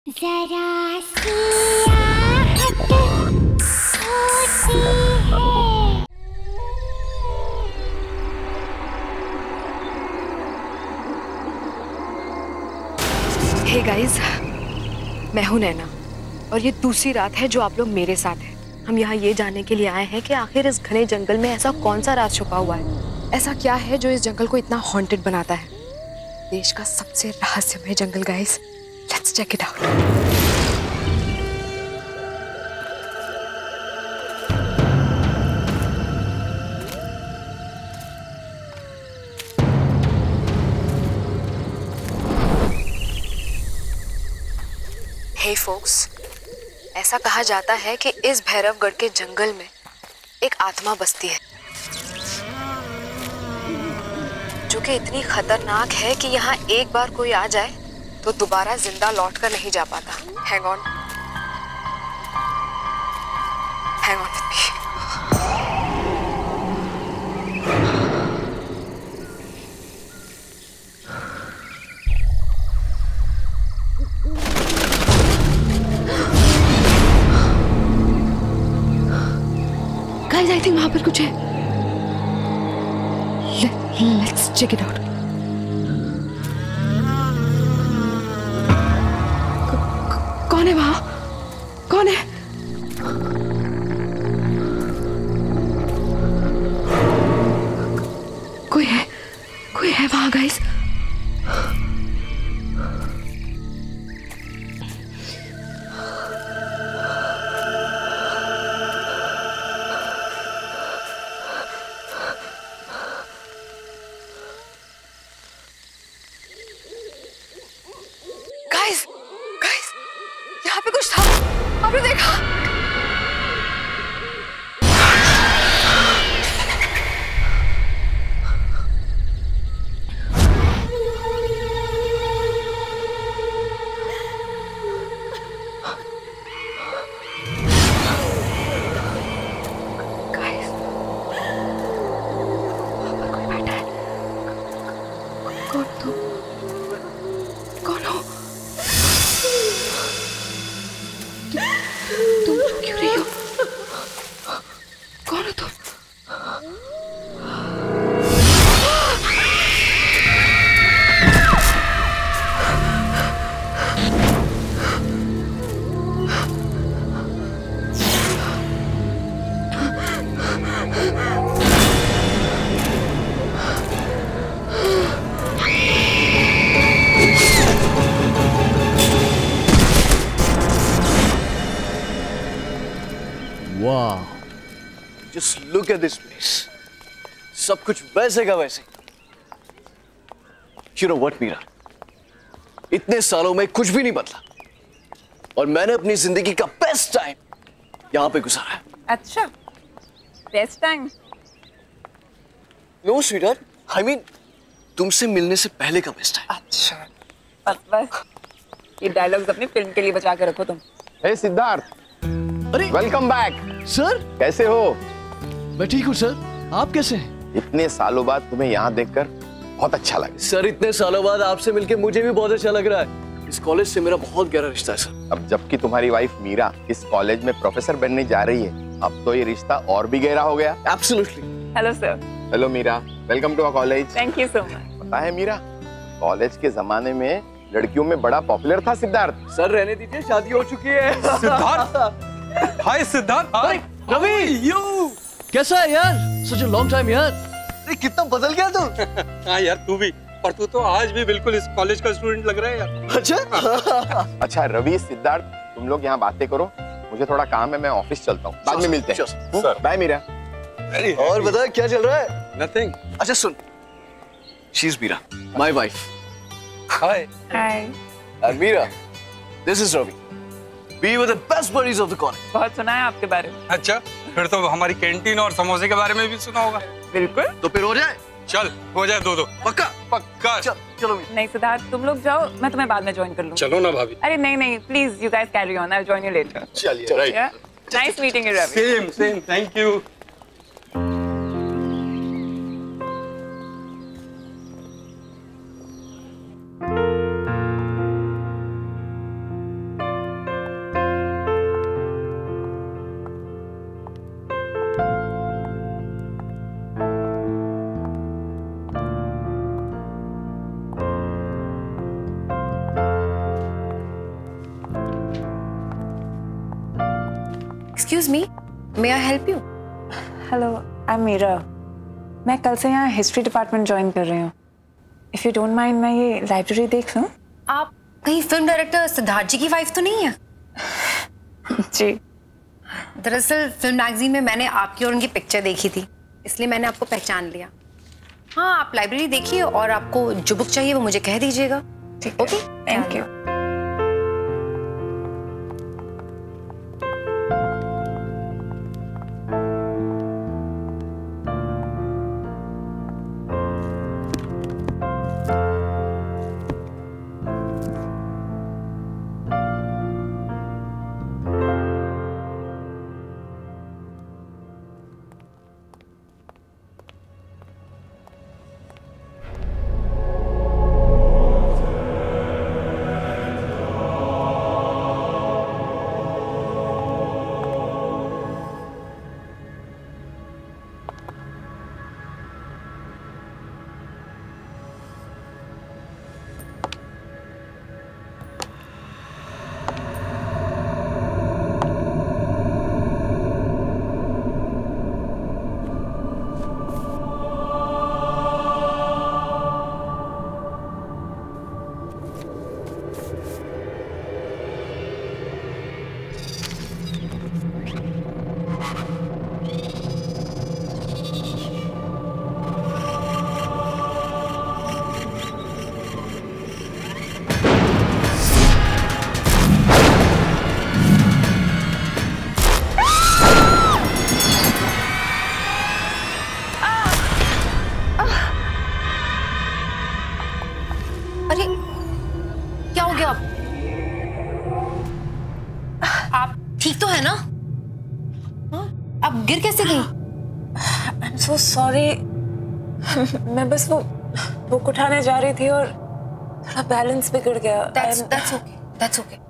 जरा सी आहट होती है। हे गाइस, मैं हूं नैना और ये दूसरी रात है जो आप लोग मेरे साथ हैं। हम यहाँ ये जानने के लिए आए हैं कि आखिर इस घने जंगल में ऐसा कौन सा राज छुपा हुआ है, ऐसा क्या है जो इस जंगल को इतना हॉन्टेड बनाता है। देश का सबसे रहस्यमय जंगल guys, let's check it out. Hey folks, ऐसा कहा जाता है कि इस भैरवगढ़ के जंगल में एक आत्मा बसती है जो कि इतनी खतरनाक है कि यहाँ एक बार कोई आ जाए तो दोबारा जिंदा लौट कर नहीं जा पाता। Hang on with me. Guys, I think वहां पर कुछ है। Let's check it out. कौन है वहां? कौन है? कोई है वहां गाइस। गाइस, यहाँ पे कुछ था, आपने देखा? गाइस, वहाँ पर कोई बैठा है। कौन तुम? कौन हो? तुम क्यों रही हो? कौन हो तुम? वाह, just look at this place. सब कुछ वैसे का वैसे। You know what, Meera? इतने सालों में कुछ भी नहीं बदला और मैंने अपनी जिंदगी का बेस्ट टाइम यहाँ पे गुजारा है। अच्छा, best time? No, sweetheart. I mean, तुमसे मिलने से पहले का बेस्ट टाइम। अच्छा, बस ये डायलॉग्स अपनी फिल्म के लिए बचा के रखो तुम। हे सिद्धार्थ, अरे वेलकम बैक। सर, कैसे हो? मैं ठीक हूँ सर, आप कैसे हैं? इतने सालों बाद तुम्हें यहाँ देखकर बहुत अच्छा लगा। सर, इतने सालों बाद आपसे मिलके मुझे भी बहुत अच्छा लग रहा है। इस कॉलेज से मेरा बहुत गहरा रिश्ता है सर। अब जबकि तुम्हारी वाइफ मीरा इस कॉलेज में प्रोफेसर बनने जा रही है, अब तो ये रिश्ता और भी गहरा हो गया। Absolutely. Hello sir. Hello Meera, welcome to our college. Thank you so much. पता है मीरा, कॉलेज के जमाने में लड़कियों में बड़ा पॉपुलर था सिद्धार्थ। सर रहने दीजिए, शादी हो चुकी है। सिद्धार्थ, हाय सिद्धार्थ। हाय रवि, यू कैसा है यार? Such a long time यार। अरे कितना बदल गया तू। हाँ यार, तू भी, पर तू तो आज भी बिल्कुल इस कॉलेज का स्टूडेंट लग रहा है यार। अच्छा। अच्छा रवि, सिद्धार्थ, तुम लोग यहाँ बातें करो, मुझे थोड़ा काम है, मैं ऑफिस चलता हूँ, बाद में मिलते हैं। सर। बाय मीरा। और बता क्या चल रहा है? नथिंग। अच्छा सुन, she is Meera, my wife. Hi. Hi. And Meera, this is Ravi. We were the best buddies of the college. बहुत सुना है आपके बारे में। अच्छा, फिर तो हमारी कैंटीन और समोसे के बारे में भी सुना होगा। बिल्कुल। तो फिर हो जाए? चल, हो जाए दो। पक्का? पक्का। चलो मीरा। नहीं सिद्धार्थ, तुम लोग जाओ, मैं तुम्हें बाद में ज्वाइन कर लूँ। चलो ना भाभी। अरे नहीं, please you guys carry on, I will join you later. चलिए, right. Nice meeting you Ravi. Same, thank you. Excuse me, may I help you? Hello, I am Meera. मैं कल से यहाँ हिस्ट्री डिपार्टमेंट ज्वाइन कर रही हूँ। इफ़ यू डोंट माइंड, मैं ये लाइब्रेरी देख लूँ? आप कहीं फिल्म डायरेक्टर सिद्धार्थ जी की वाइफ तो नहीं है? जी। दरअसल फिल्म मैगजीन में मैंने आपकी और उनकी पिक्चर देखी थी, इसलिए मैंने आपको पहचान लिया। हाँ, आप लाइब्रेरी देखिए और आपको जो बुक चाहिए वो मुझे कह दीजिएगा। ठीक है, थैंक यू। ठीक तो है ना? आप गिर कैसे गई? I'm so sorry। मैं बस वो बुक उठाने जा रही थी और थोड़ा बैलेंस बिगड़ गया। That's okay. That's okay.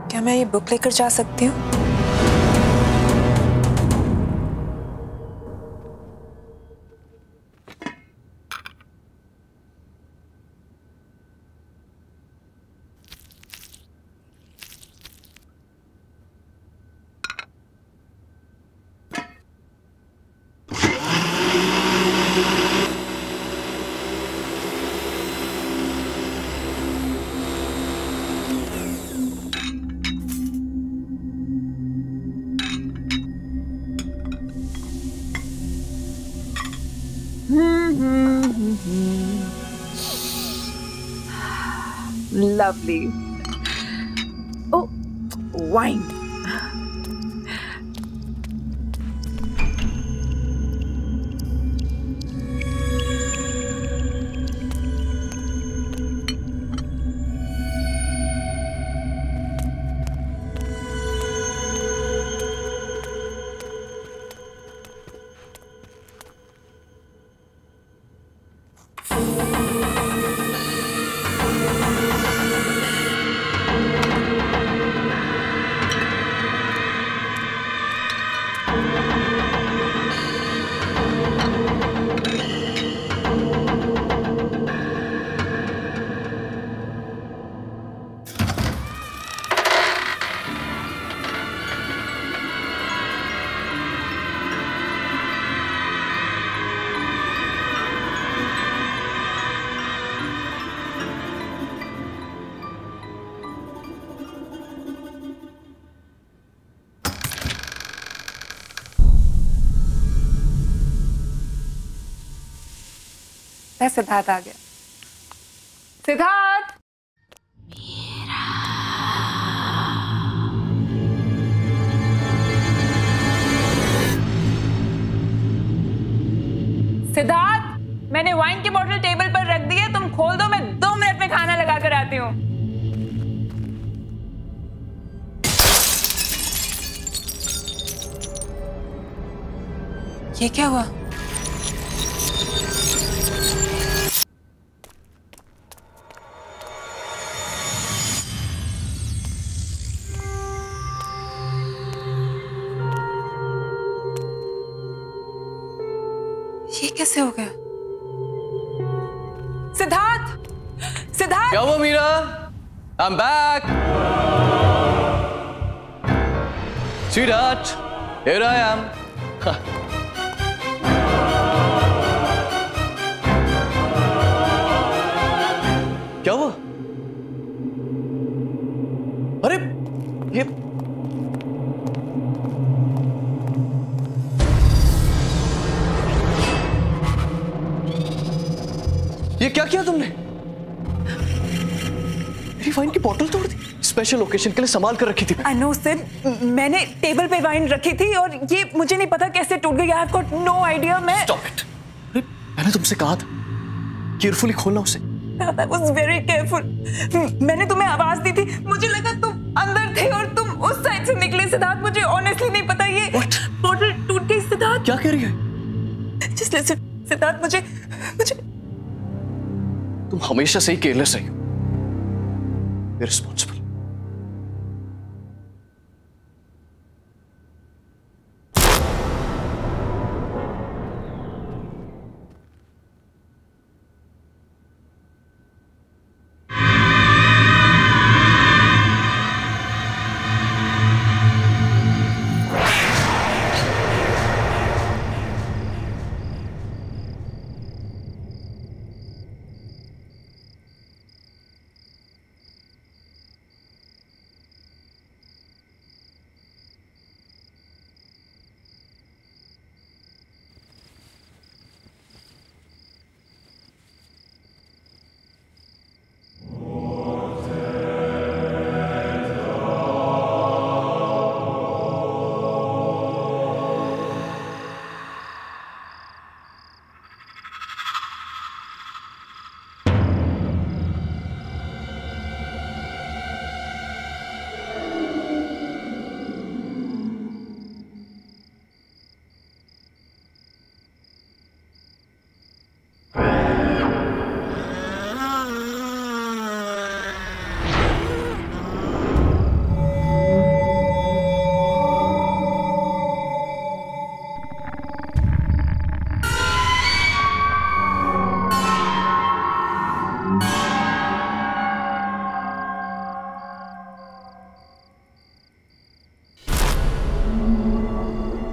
क्या मैं ये बुक लेकर जा सकती हूँ? Lovely. Oh, wine. सिद्धार्थ आ गया। सिद्धार्थ! सिद्धार्थ, मैंने वाइन की बोतल टेबल पर रख दी है, तुम खोल दो, मैं 2 मिनट में खाना लगा कर आती हूँ। ये क्या हुआ? ये कैसे हो गया? सिद्धार्थ, सिद्धार्थ! क्या हुआ Meera? I'm back. Sweetheart, here I am. क्या हुआ? अरे ये क्या किया तुमने? मेरी वाइन की बोतल तोड़ दी। स्पेशल ओकेजन के लिए संभाल कर रखी थी। I know सर, मैंने टेबल पे वाइन रखी थी और ये मुझे नहीं पता कैसे टूट गई। I've got no idea। मैं Stop it. अरे मैंने तुमसे कहा था केयरफुली खोलना उसे। I was very careful। मैंने तुम्हें आवाज दी थी, मुझे लगा तुम अंदर थे और तुम उस साइड से निकले। सिद्धार्थ, मुझे ऑनेस्टली नहीं पता ये बोतल टूट गई। सिद्धार्थ, क्या कह रही है? Just listen, सिद्धार्थ, मुझे तुम हमेशा से ही केयरलेस रही हो, इररिस्पॉन्सिबल।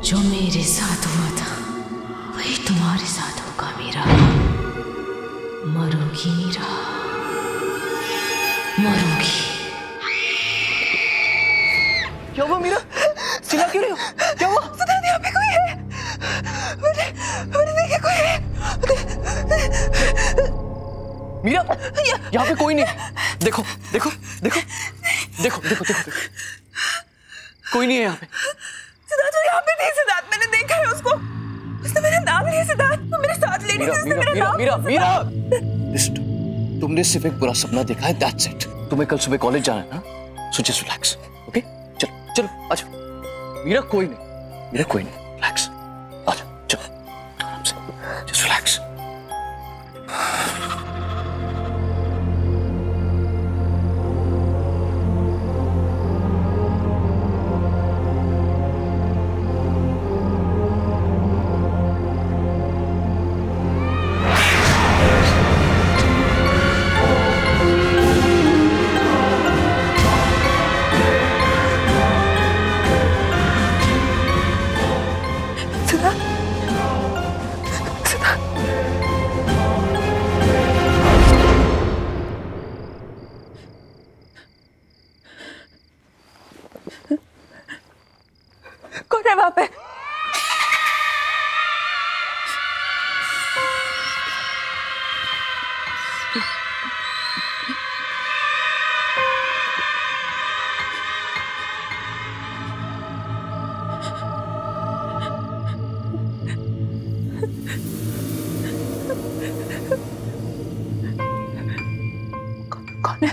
जो मेरे साथ हुआ था वही तुम्हारे साथ होगा मीरा। मरोगी मीरा, मरोगी। क्या हुआ मीरा? चिल्ला क्यों रही हो? क्या हुआ? सिद्धार्थ, यहाँ पे कोई है। मैंने देखा कोई है। मीरा, यहाँ पे कोई नहीं। देखो देखो देखो देखो देखो देखो, कोई नहीं है यहाँ पे। सिद्धार्थ, वो यहाँ पे थी। सिद्धार्थ, मैंने देखा है उसको। उसने मेरा नाम लिया। सिद्धार्थ, वो मेरे साथ लेडी थी, उसने मेरा नाम लिया। मीरा, तुमने सिर्फ एक बुरा सपना देखा है, दैट्स इट। तुम्हें कल सुबह कॉलेज जाना है ना, सो जस्ट रिलैक्स, ओके? चलो चलो आजा। मीरा कोई नहीं, मीरा कोई नहीं, रिलैक्स, आजा, चलो आराम से, जस्ट रिलैक्स। कौन है वहां पे? कौन है?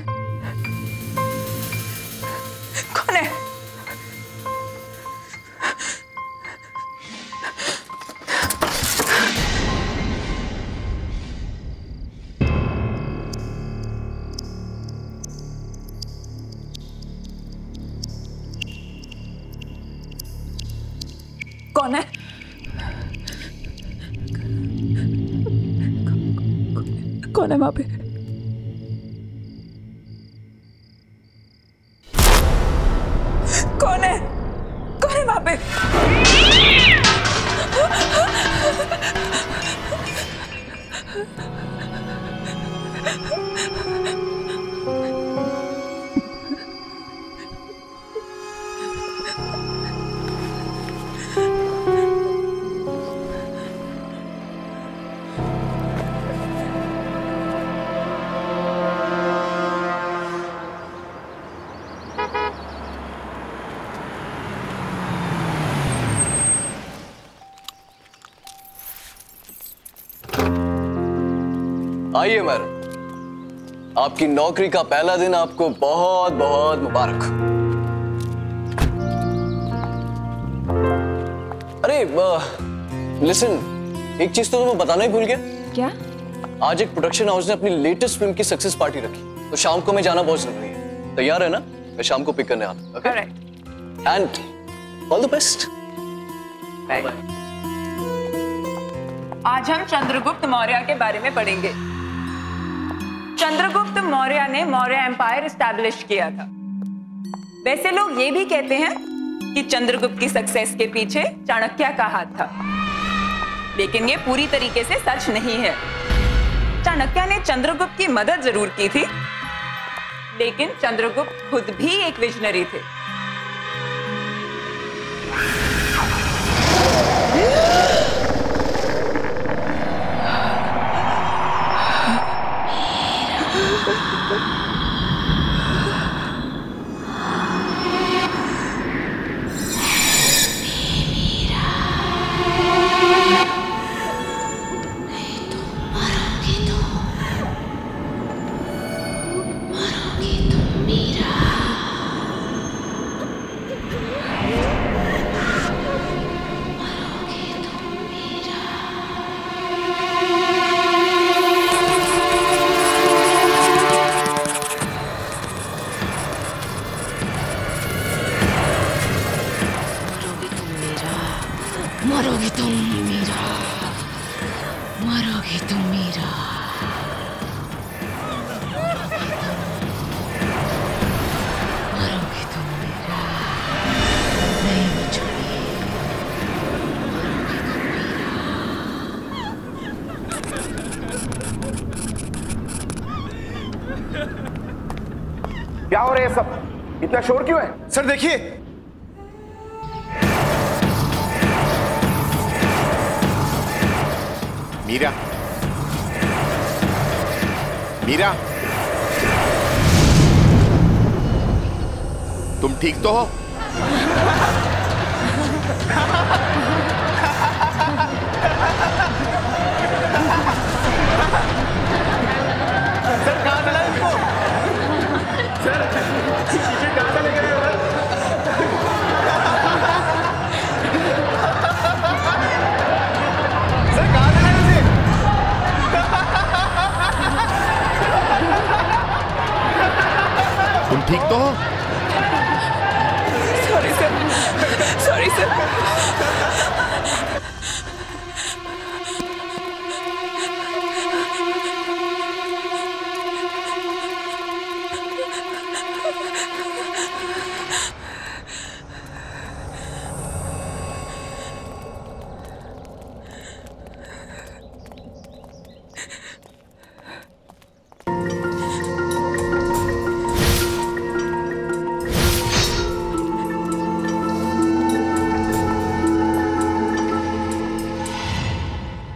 कौन है? कौन है? कौन है वहां पे? कौन है? कौन है वहां पे? आइए मैडम, आपकी नौकरी का पहला दिन आपको बहुत बहुत मुबारक। अरे लिसन, एक चीज तो मैं बताना ही भूल गया। क्या? आज एक प्रोडक्शन हाउस ने अपनी लेटेस्ट फिल्म की सक्सेस पार्टी रखी, तो शाम को मैं जाना बहुत जरूरी है। तैयार है ना? मैं शाम को पिक करने आता हूं। Okay? And all the best. आज हम चंद्रगुप्त मौर्य के बारे में पढ़ेंगे। चंद्रगुप्त मौर्य ने मौर्य एम्पायर एस्टैब्लिश किया था। वैसे लोग ये भी कहते हैं कि चंद्रगुप्त की सक्सेस के पीछे चाणक्य का हाथ था, लेकिन ये पूरी तरीके से सच नहीं है। चाणक्य ने चंद्रगुप्त की मदद जरूर की थी, लेकिन चंद्रगुप्त खुद भी एक विजनरी थे। मरोगे तुम मीरा, मरोगे तुम मीरा, मरोगे तुम मीरा, नहीं बचोगे, मरोगे तुम मीरा। क्या हो रहा है सब? इतना शोर क्यों है? सर देखिए, मीरा, मीरा, तुम ठीक तो हो? सर कहाँ चला इसको? सर पीछे कहाँ चले गए? सर कहाँ चला इसे? तुम ठीक तो हो? Sorry sir, sorry sir.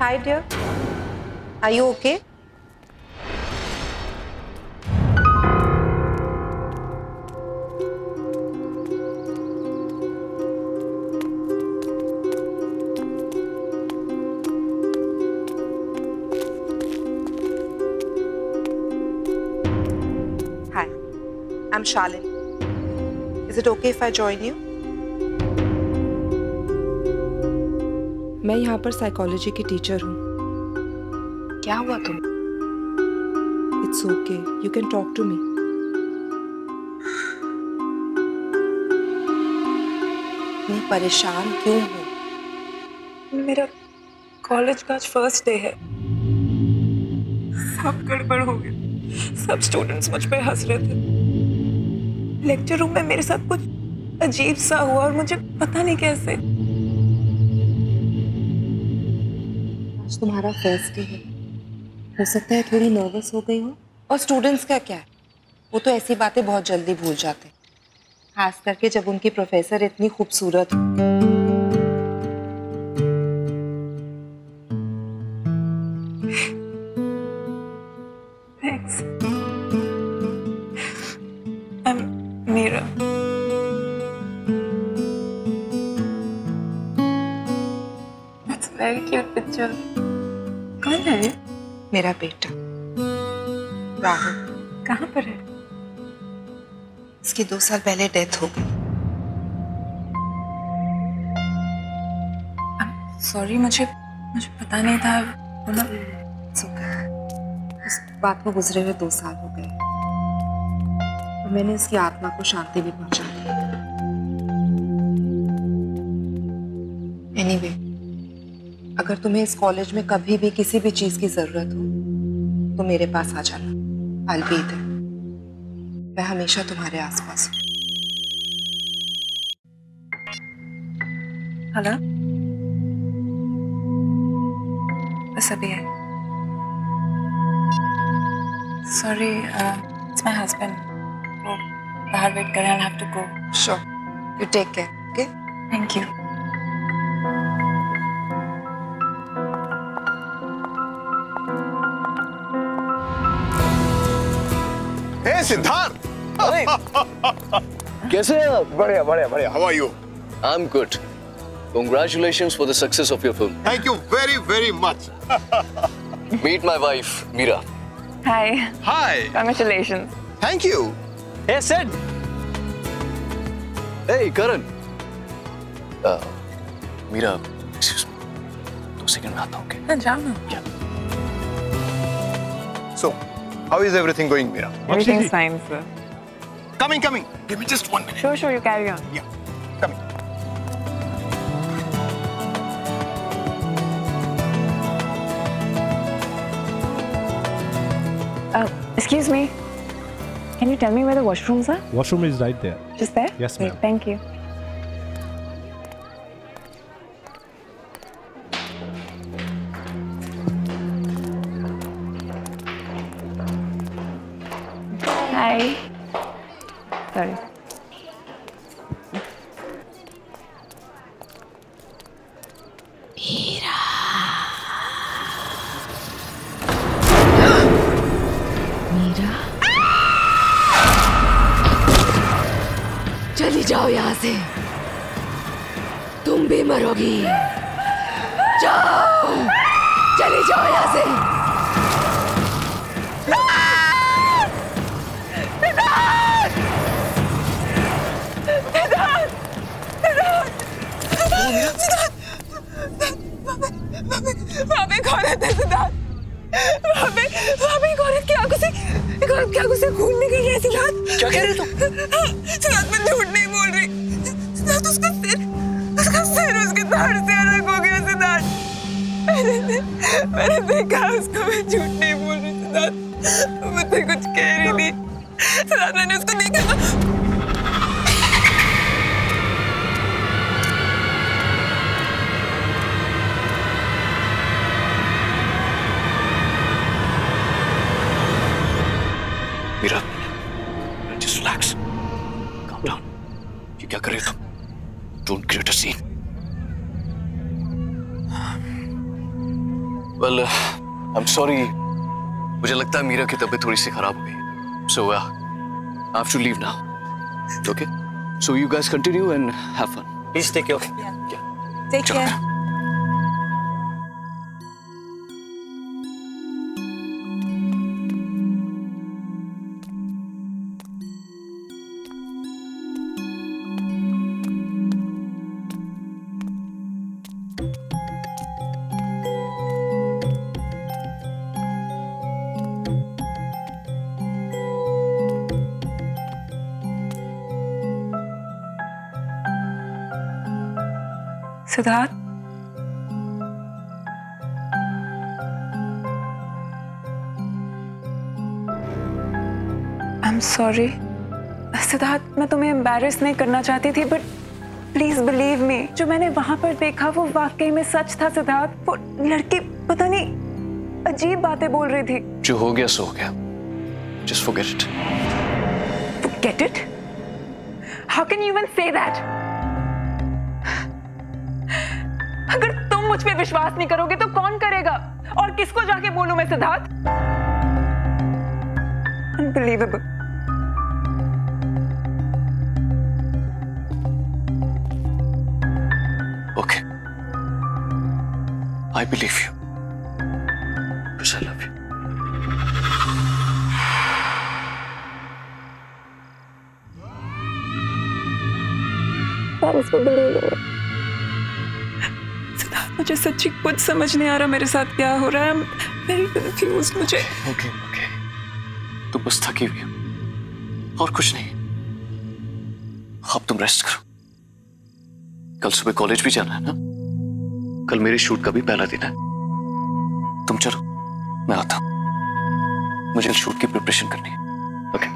Hi dear, are you okay? Hi, I'm Shalin. Is it okay if I join you? मैं यहाँ पर साइकोलॉजी की टीचर हूँ। क्या हुआ तुम? It's okay, you can talk to me. मैं परेशान क्यों हूँ? मेरा कॉलेज का आज फर्स्ट डे है। सब गड़बड़ हो गया। सब स्टूडेंट्स मुझ पे हंस रहे थे। लेक्चर रूम में मेरे साथ कुछ अजीब सा हुआ और मुझे पता नहीं कैसे। आज तुम्हारा फर्स्ट डे है, हो सकता है थोड़ी नर्वस हो गई हो। और स्टूडेंट्स का क्या है, वो तो ऐसी बातें बहुत जल्दी भूल जाते हैं, खास करके जब उनकी प्रोफेसर इतनी खूबसूरत हो। Thanks. I'm Meera. That's a very cute picture. कौन है ये? मेरा बेटा राहुल। कहाँ पर है? इसकी 2 साल पहले डेथ हो गई। सॉरी, मुझे पता नहीं था। इस बात को गुजरे हुए 2 साल हो गए और मैंने इसकी आत्मा को शांति भी पहुंचा दी। एनीवे, अगर तुम्हें इस कॉलेज में कभी भी किसी भी चीज की जरूरत हो तो मेरे पास आ जाना। I'll be there. मैं हमेशा तुम्हारे आसपास हूँ। हेलो, बस अभी है। Sorry, it's my husband. वो बाहर वेट कर रहे हैं। I'll have to go. Sure. You take care. Okay? Thank you. Hey Siddharth, कैसे हैं आप? बढ़िया बढ़िया बढ़िया। How are you? I'm good. Congratulations for the success of your film. Thank you very very much. Meet my wife, Meera. Hi. Hi. Congratulations. Thank you. Hey, Sid. Hey, Karan. Meera, excuse me. 2 second में आता हूँ, okay? हाँ, जाओ ना। So, how is everything going, Meera? Everything's fine, sir. Coming. Give me just 1 minute. Sure, you carry on. Yeah, coming. Excuse me. Can you tell me where the washrooms are? Washroom is right there. Just there? Yes, Great, ma'am. thank you. Hi. Sorry. Meera, चली जाओ यहाँ से, तुम भी मरोगी। जाओ, चली जाओ यहाँ से। वहाँ पे एक औरत है सिद्धार्थ। वहाँ पे एक औरत की आंखों से खून निकल रहा है सिद्धार्थ। क्या कह रहे तुम? सिद्धार्थ, मैं झूठ नहीं बोल रही। सिद्धार्थ, उसका सिर उसके धड़ से अलग हो गया सिद्धार्थ। मैंने देखा उसको। मैं झूठ नहीं बोल रही सिद्धार्थ। वो मुझसे कुछ कह रही थी सिद्धार्थ। मैंने उसको देखा। Meera, just relax. Calm down. ये क्या कर रहे हो तुम? Don't create a scene. Well, I'm sorry. मुझे लगता है मीरा की तबीयत थोड़ी सी खराब हो गई। So, I have to leave now. Okay? So you guys continue and have fun. Please take care. Yeah. Take care. Siddharth, sorry Siddharth, मैं तुम्हें एम्बैरेस नहीं करना चाहती थी, बट प्लीज बिलीव मी, जो मैंने वहां पर देखा वो वाकई में सच था सिद्धार्थ। वो लड़की पता नहीं अजीब बातें बोल रही थी। जो हो गया सो हो गया, just forget it. Forget it? How can you even say that? अगर तुम मुझ पे विश्वास नहीं करोगे तो कौन करेगा? और किसको जाके बोलूं मैं Siddharth? Unbelievable. Okay. I believe you. Because I love you. Siddharth, मुझे सच्ची कुछ समझ नहीं आ रहा मेरे साथ क्या हो रहा है। I'm very confused। मुझे Okay. तू बस थकी हुई है और कुछ नहीं। अब तुम रेस्ट करो। कल सुबह कॉलेज भी जाना है ना? कल मेरे शूट का भी पहला दिन है। तुम चलो, मैं आता हूं। मुझे शूट की प्रिपरेशन करनी है। Okay,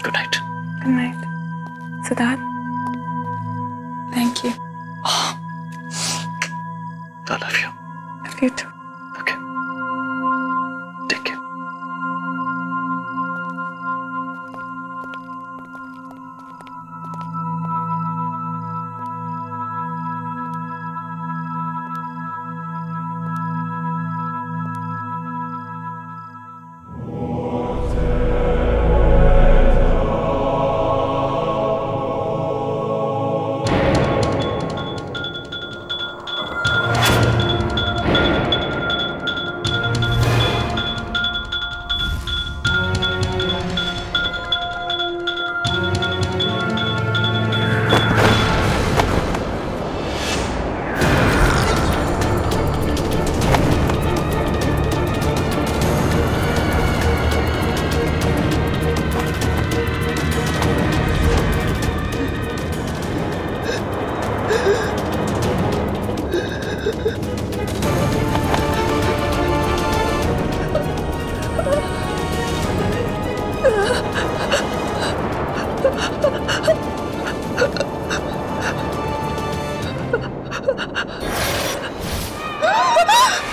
good night. Good night Siddharth. Thank you. I love you. Love you too. Okay. Take care.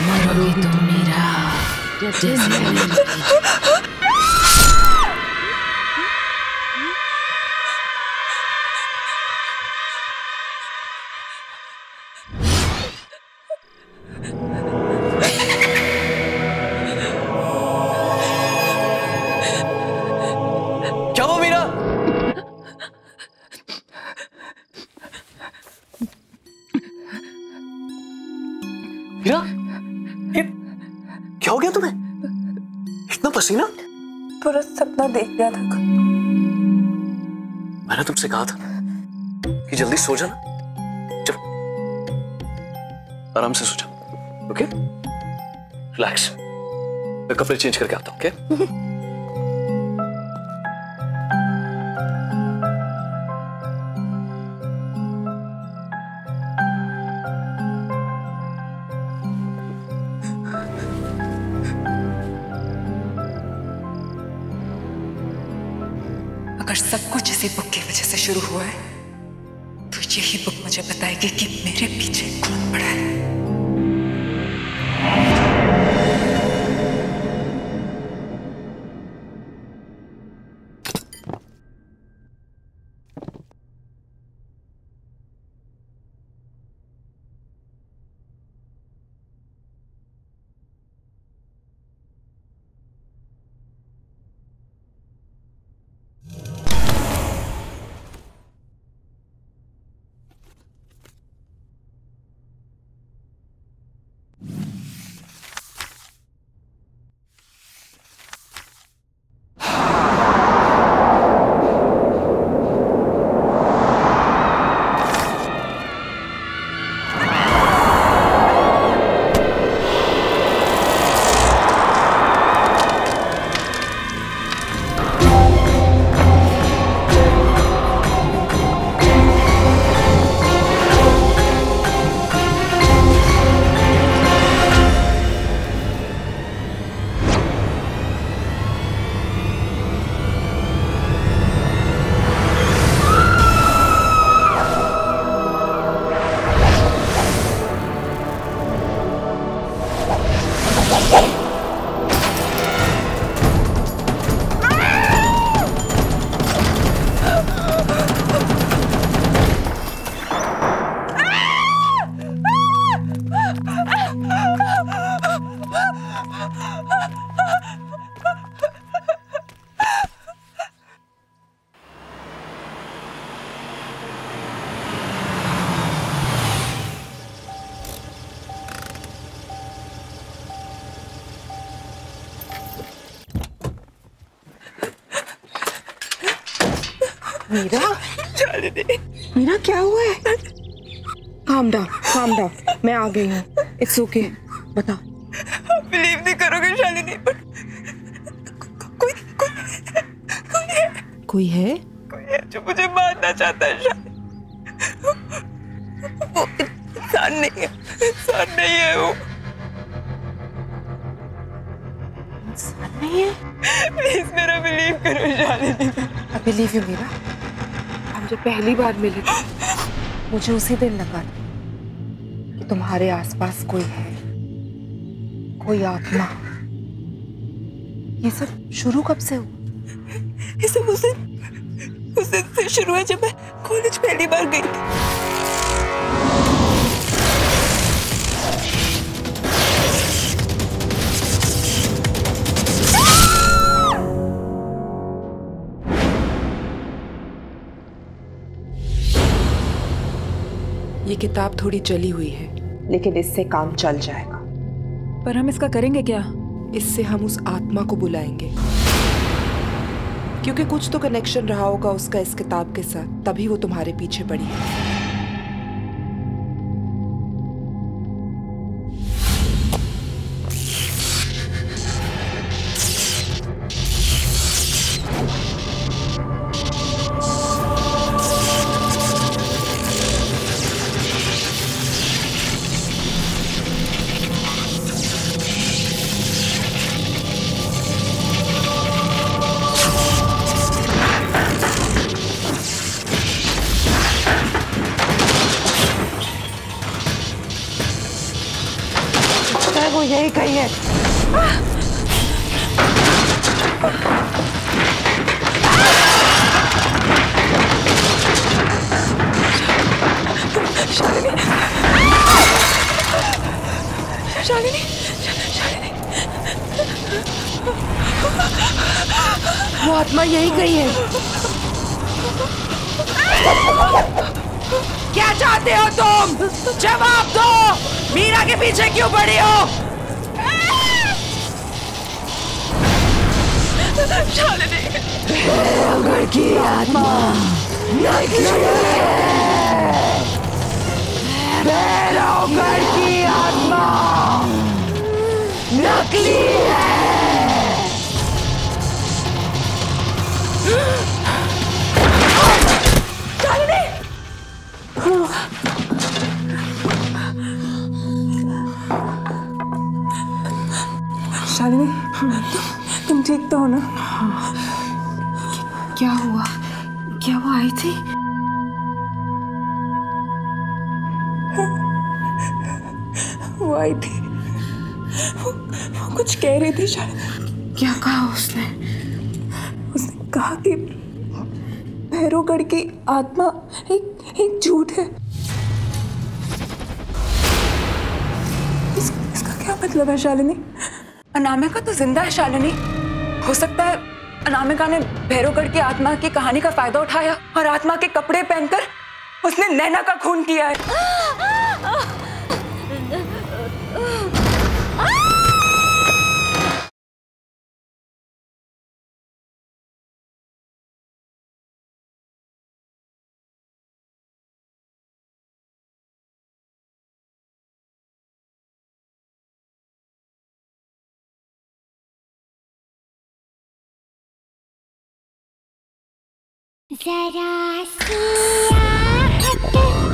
मरोगे तुम मेरा जैसे क्या हुआ मीरा? मीरा, ये क्या हो गया तुम्हें? इतना पसीना? पूरा सपना देख लिया था। मैंने तुमसे कहा था कि जल्दी सो जाना। चलो आराम से सो जाओ। Okay, relax. मैं कपड़े चेंज करके आता हूँ। ओके? अगर सब कुछ इसी बुक की वजह से शुरू हुआ है तो यही बुक मुझे बताएगी कि मेरे पीछे कौन पड़ा है। मीरा, मीरा क्या हुआ है? काम डाउन, मैं आ गई हूँ। इट्स ओके, बता। बिलीव नहीं करोगे शालिनी, पर कोई है जो मुझे मारना चाहता है। वो इंसान नहीं है वो। इंसान नहीं है? प्लीज मेरा बिलीव करो Shalini. I believe you Meera. हम जब पहली बार मिले थे, मुझे उसी दिन लगा कि तुम्हारे आसपास कोई है, कोई आत्मा। ये सब शुरू कब से हुआ? ये सब उस दिन से शुरू है जब मैं कॉलेज पहली बार गई थी। ये किताब थोड़ी जली हुई है, लेकिन इससे काम चल जाएगा। पर हम इसका करेंगे क्या? इससे हम उस आत्मा को बुलाएंगे, क्योंकि कुछ तो कनेक्शन रहा होगा उसका इस किताब के साथ, तभी वो तुम्हारे पीछे पड़ी है। वो यही कही है। शालिनी, वो आत्मा यही कही है। क्या चाहते हो तुम? जवाब दो। मीरा के पीछे क्यों पड़ी हो? भैरवगढ़ की आत्मा भैरवगढ़ की आत्मा नकली है। शालिनी, तुम ठीक तो हो ना? क्या हुआ? क्या वो आई थी? वो आई थी, वो कुछ कह रही थी शालिनी। क्या कहा उसने? उसने कहा कि भैरवगढ़ की आत्मा एक झूठ है। इसका क्या मतलब है शालिनी? अनामिका तो जिंदा है शालिनी। हो सकता है अनामिका ने भैरवगढ़ की आत्मा की कहानी का फायदा उठाया और आत्मा के कपड़े पहनकर उसने नैना का खून किया है। जरा सी आहट होती है।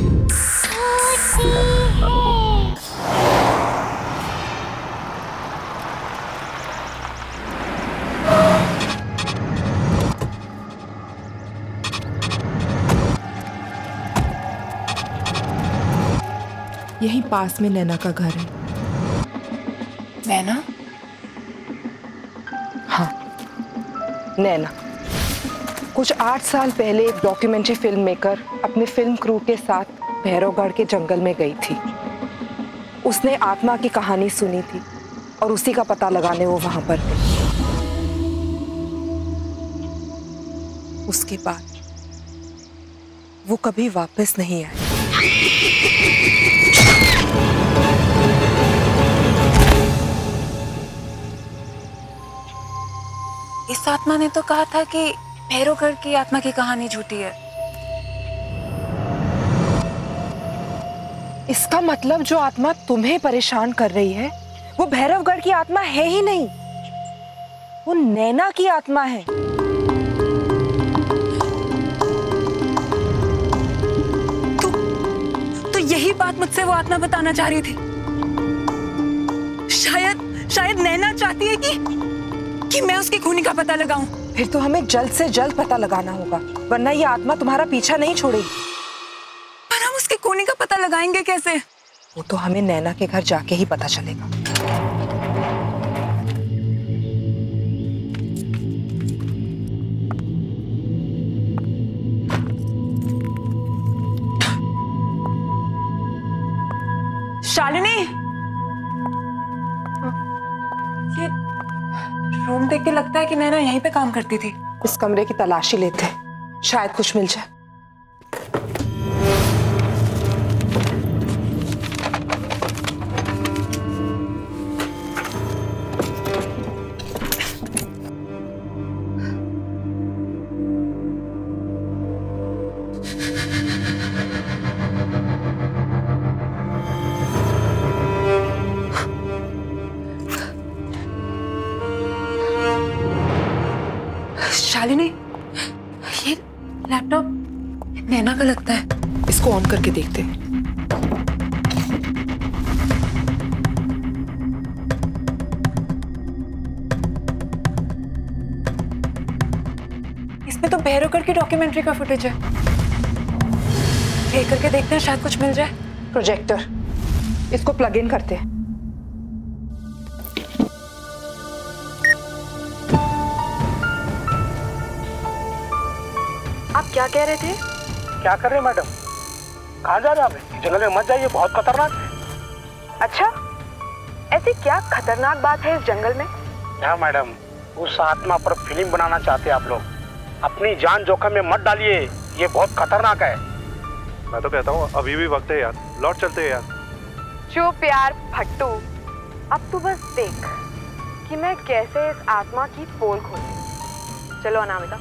यहीं पास में नैना का घर है। नैना? हाँ, नैना। कुछ 8 साल पहले एक डॉक्यूमेंट्री फिल्म मेकर अपने फिल्म क्रू के साथ भैरवगढ़ के जंगल में गई थी। उसने आत्मा की कहानी सुनी थी और उसी का पता लगाने वो वहां पर गई। उसके बाद वो कभी वापस नहीं आई। इस आत्मा ने तो कहा था कि भैरवगढ़ की आत्मा की कहानी झूठी है। इसका मतलब जो आत्मा तुम्हें परेशान कर रही है वो भैरवगढ़ की आत्मा है ही नहीं, वो नैना की आत्मा है। तो यही बात मुझसे वो आत्मा बताना चाह रही थी। शायद नैना चाहती है कि मैं उसकी खूनी का पता लगाऊं। फिर तो हमें जल्द से जल्द पता लगाना होगा, वरना ये आत्मा तुम्हारा पीछा नहीं छोड़ेगी। पर हम उसकी खूनी का पता लगाएंगे कैसे? वो तो हमें नैना के घर जाके ही पता चलेगा। शालिनी, ये रूम देख के लगता है कि नैना यहीं पे काम करती थी। इस कमरे की तलाशी लेते, शायद कुछ मिल जाए। शालिनी, ये लैपटॉप नैना का लगता है। इसको ऑन करके देखते हैं। इसमें तो भैरवगढ़ की डॉक्यूमेंट्री का फुटेज है। प्ले करके देखते हैं, शायद कुछ मिल जाए। प्रोजेक्टर, इसको प्लग इन करते हैं। आप क्या कह रहे थे? क्या कर रहे हैं मैडम? कहाँ जा रहे हैं आप? जंगल में मत जाइए, बहुत खतरनाक है। अच्छा, ऐसी क्या खतरनाक बात है इस जंगल में? क्या मैडम, उस आत्मा पर फिल्म बनाना चाहते हैं आप लोग। अपनी जान जोखिम में मत डालिए, ये बहुत खतरनाक है। मैं तो कहता हूँ अभी भी वक्त है यार, लौट चलते हैं यार। चुप यार फट्टू, अब तू बस देख कि मैं कैसे इस आत्मा की पोल खोलूं। चलो Anamika.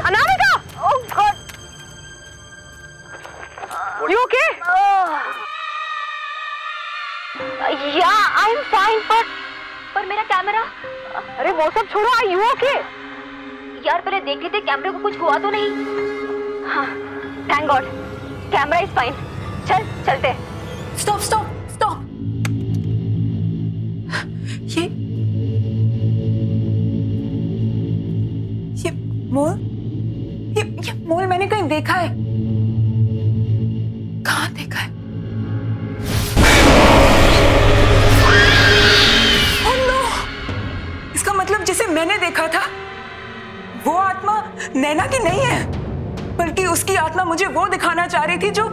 Anamika! Oh God! You okay? Yeah, I'm fine, पर मेरा कैमरा। अरे वो सब छोड़ो, Are you okay? यार पहले देख लेते कैमरे को कुछ हुआ तो नहीं। हाँ, thank God, camera is fine. चलते। स्टॉप। ये मोल मैंने कहीं देखा है। कहाँ देखा है? Oh no! इसका मतलब जिसे मैंने देखा था वो आत्मा नैना की नहीं है, बल्कि उसकी आत्मा मुझे वो दिखाना चाह रही थी जो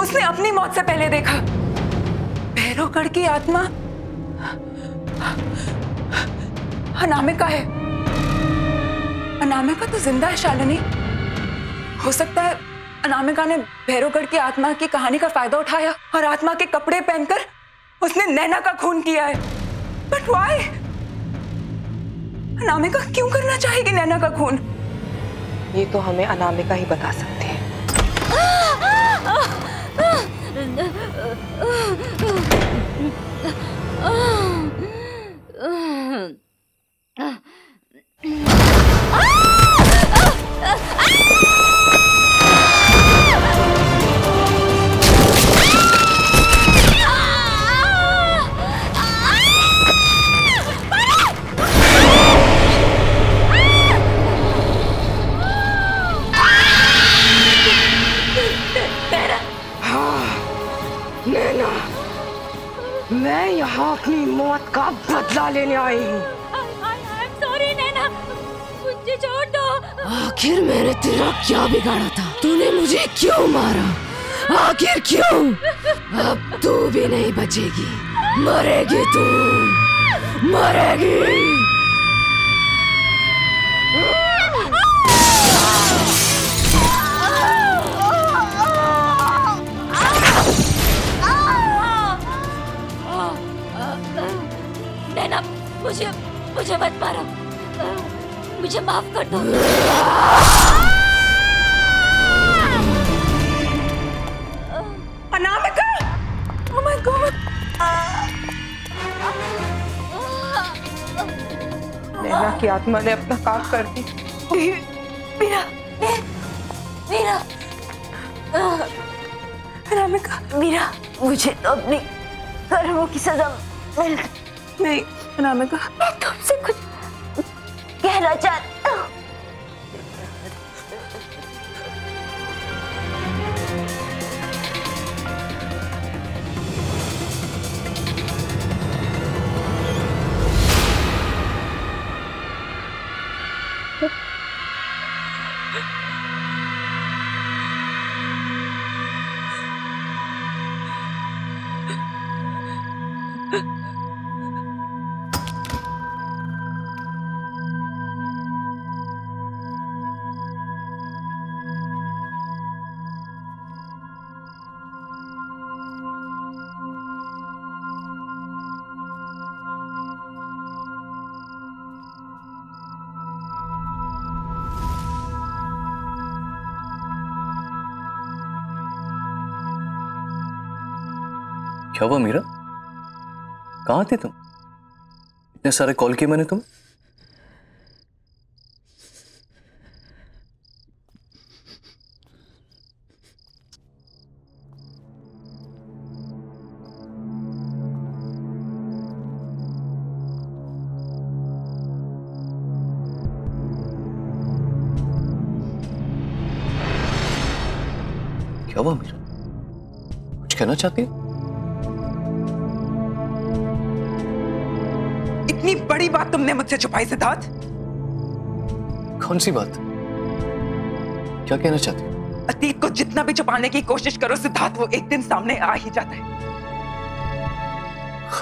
उसने अपनी मौत से पहले देखा। भैरवगढ़ की आत्मा अनामिका है। अनामिका तो जिंदा है शालिनी। हो सकता है अनामिका ने भैरवगढ़ की आत्मा की कहानी का फायदा उठाया और आत्मा के कपड़े पहनकर उसने नैना का खून किया है। But why? अनामिका क्यों करना चाहेगी नैना का खून? ये तो हमें अनामिका ही बता सकती है। मैं यहाँ अपनी मौत का बदला लेने आई हूँ। सॉरी नैना, मुझे छोड़ दो। आखिर मैंने तेरा क्या बिगाड़ा था? तूने मुझे क्यों मारा? आखिर क्यों? अब तू भी नहीं बचेगी, मरेगी तू, मरेगी। नैना माफ कर दो। अनामिका! Oh my God! नैना की आत्मा ने अपना काम कर दी। मीरा, मीरा, अनामिका, मीरा, मुझे तो अपनी कर्मों की सजा मिल नहीं। अनामिका, मैं तुमसे कुछ कहना चाहता हूँ। क्या हुआ मीरा? कहाँ थे तुम? इतने सारे कॉल किए मैंने तुम्हें। क्या हुआ मीरा? कुछ कहना चाहती है? इतनी बड़ी बात तुमने मुझसे छुपाई सिद्धार्थ। कौन सी बात? क्या कहना चाहती हो? अतीत को जितना भी छुपाने की कोशिश करो सिद्धार्थ, वो एक दिन सामने आ ही जाता है।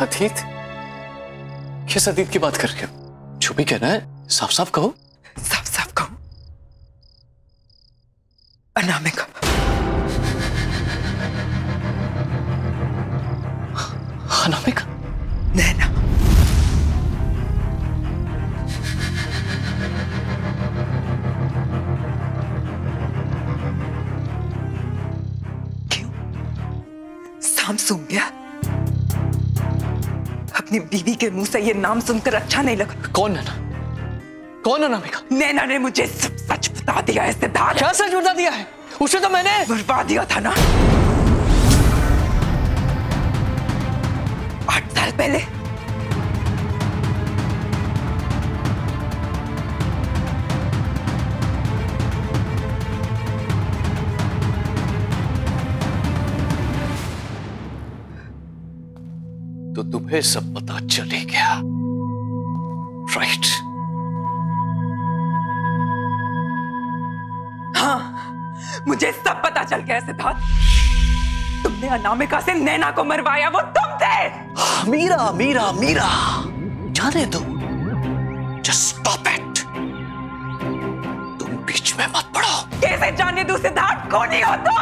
अतीत? किस अतीत की बात कर रहे हो? जो भी कहना है साफ साफ कहो। साफ साफ कहो। अनामिका। अनामिका? नैना। नाम सुन गया? अपनी बीवी के मुंह से ये नाम सुनकर अच्छा नहीं लगा। कौन नैना? कौन अनामिका? नैना ने मुझे सब सच बता दिया है सिद्धार्थ। क्या सच बता दिया है? उसे तो मैंने मरवा दिया था ना 8 साल पहले। तो तुम्हें सब पता चले गया, राइट? हाँ, मुझे सब पता चल गया सिद्धार्थ। तुमने अनामिका से नैना को मरवाया, वो तुम थे। मीरा मीरा मीरा, जाने दो। Just stop it. तुम बीच में मत पड़ो। कैसे जाने दो सिद्धार्थ? कौन ही हो तुम?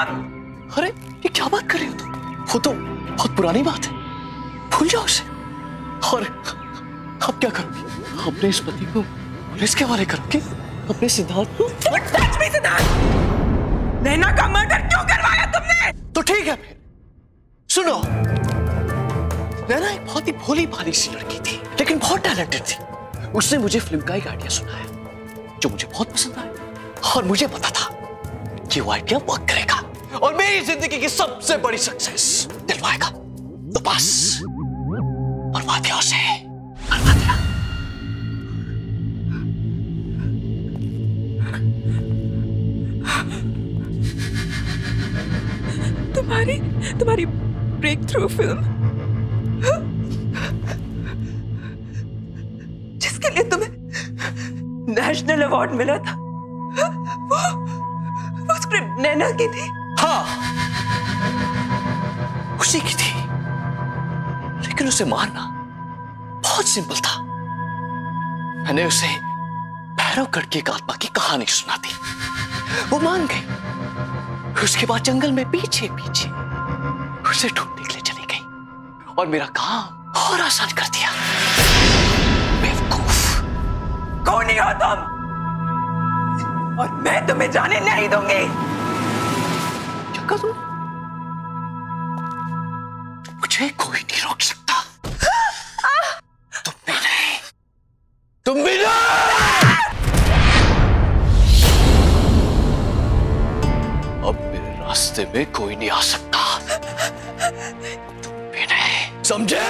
अरे ये क्या बात कर रही हो तुम? वो तो बहुत पुरानी बात है, भूल जाओ उसे। और अब क्या करोगी? अपने इस पति को पुलिस के हवाले करोगी? अपने सिद्धार्थ को? सच में सिद्धार्थ, नैना का मर्डर क्यों करवाया तुमने? तो ठीक है फिर सुनो, नैना एक बहुत ही भोली भाली सी लड़की थी, लेकिन बहुत टैलेंटेड थी। उसने मुझे फिल्म का एक आइडिया सुनाया जो मुझे बहुत पसंद आया, और मुझे पता था कि वो आइडिया वर्क करेगा और मेरी जिंदगी की सबसे बड़ी सक्सेस दिलवाएगा। तो बस बर्बाद दिया उसे, बर्बाद दिया। तुम्हारी ब्रेक थ्रू फिल्म, जिसके लिए तुम्हें नेशनल अवार्ड मिला था, वो स्क्रिप्ट नैना की थी। हाँ, उसी की थी, लेकिन उसे मारना बहुत सिंपल था। मैंने उसे भैरवगढ़ की एक आत्मा की कहानी सुना दी, वो मान गई। उसके बाद जंगल में पीछे पीछे उसे ढूंढने के लिए चली गई और मेरा काम और आसान कर दिया। बेवकूफ। कौन हो तुम? और मैं तुम्हें जाने नहीं दूंगी। क्या कहा तुमने? मुझे कोई नहीं रोक सकता। तुम भी नहीं, तुम भी नहीं। अब मेरे रास्ते में कोई नहीं आ सकता। तुम भी नहीं, समझे?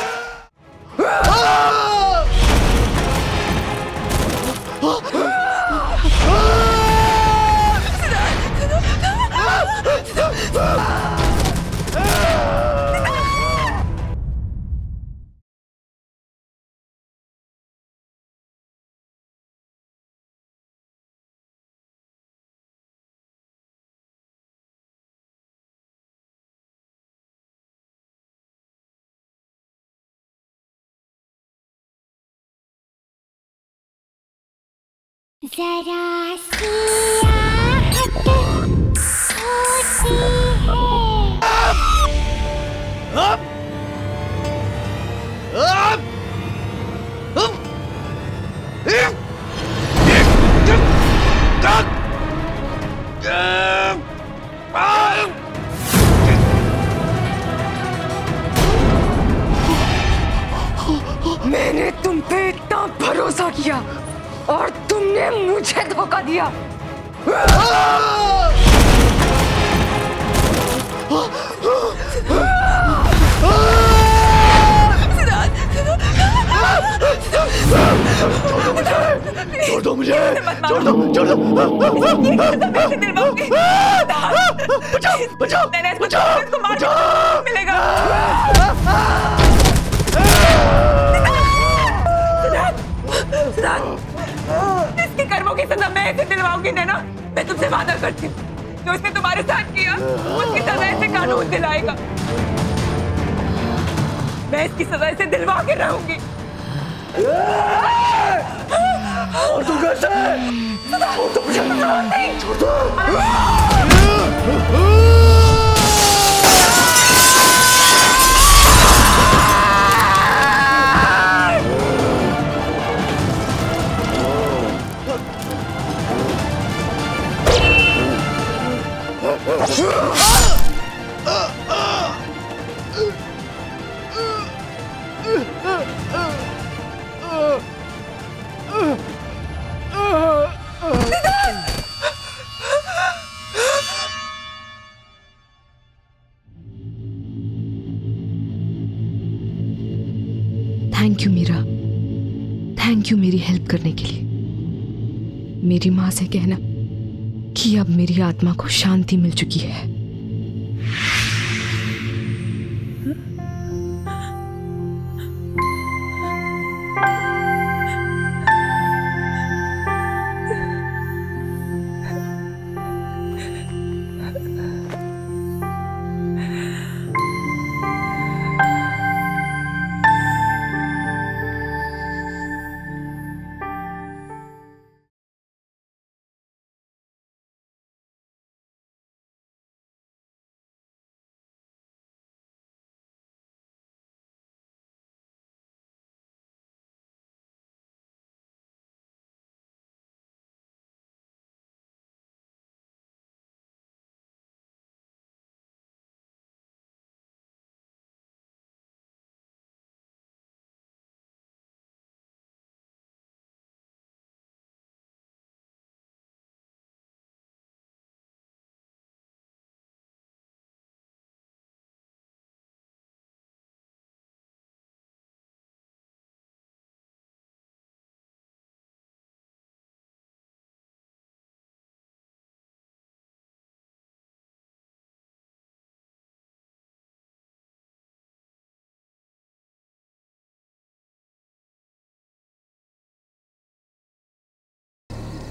जरा सी आहट होती मैंने तुम पे इतना भरोसा किया और तुमने मुझे धोखा दिया। छोड़ दो मुझे, छोड़ दो, छोड़ दो। बचाओ, बचाओ, बचाओ, बचाओ। मिलेगा। इसके कर्मों की सजा मैं ऐसे दिलवाऊंगी नैना। मैं तुमसे वादा करती हूँ, जो इसने तुम्हारे साथ किया उसकी सजा ऐसे कानून दिलाएगा। मैं इसकी सजा ऐसे दिलवा के रहूंगी। और तू कैसे? छोड़ दो मुझे, छोड़ दो। Thank you Meera, thank you मेरी हेल्प करने के लिए। मेरी माँ से कहना कि अब मेरी आत्मा को शांति मिल चुकी है।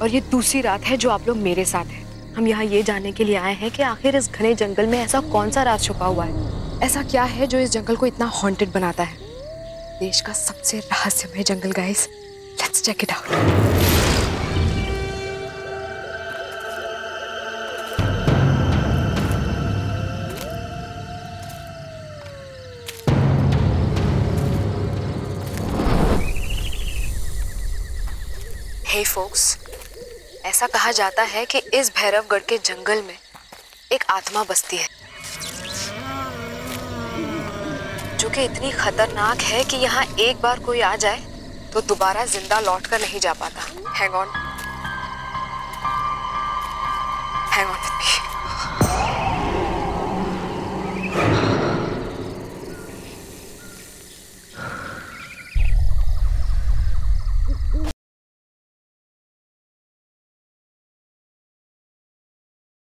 और ये दूसरी रात है जो आप लोग मेरे साथ हैं। हम यहाँ ये जानने के लिए आए हैं कि आखिर इस घने जंगल में ऐसा कौन सा राज छुपा हुआ है। ऐसा क्या है जो इस जंगल को इतना हॉन्टेड बनाता है। देश का सबसे रहस्यमय जंगल guys, let's check it out. Hey folks, ऐसा कहा जाता है कि इस भैरवगढ़ के जंगल में एक आत्मा बसती है जो कि इतनी खतरनाक है कि यहाँ एक बार कोई आ जाए तो दोबारा जिंदा लौट कर नहीं जा पाता। Hang on with me.